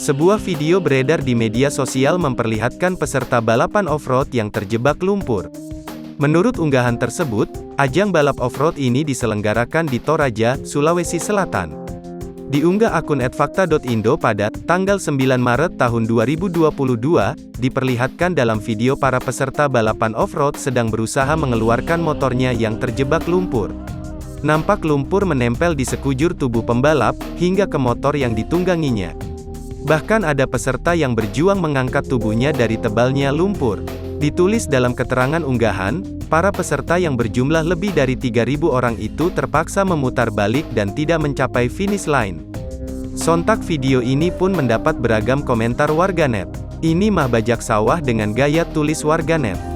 Sebuah video beredar di media sosial memperlihatkan peserta balapan off-road yang terjebak lumpur. Menurut unggahan tersebut, ajang balap off-road ini diselenggarakan di Toraja, Sulawesi Selatan. Diunggah akun @fakta.indo pada tanggal 9 Maret tahun 2022, diperlihatkan dalam video para peserta balapan off-road sedang berusaha mengeluarkan motornya yang terjebak lumpur. Nampak lumpur menempel di sekujur tubuh pembalap, hingga ke motor yang ditungganginya. Bahkan ada peserta yang berjuang mengangkat tubuhnya dari tebalnya lumpur. Ditulis dalam keterangan unggahan, para peserta yang berjumlah lebih dari 3.000 orang itu terpaksa memutar balik dan tidak mencapai finish line. Sontak video ini pun mendapat beragam komentar warganet. "Ini mah bajak sawah," dengan gaya tulis warganet.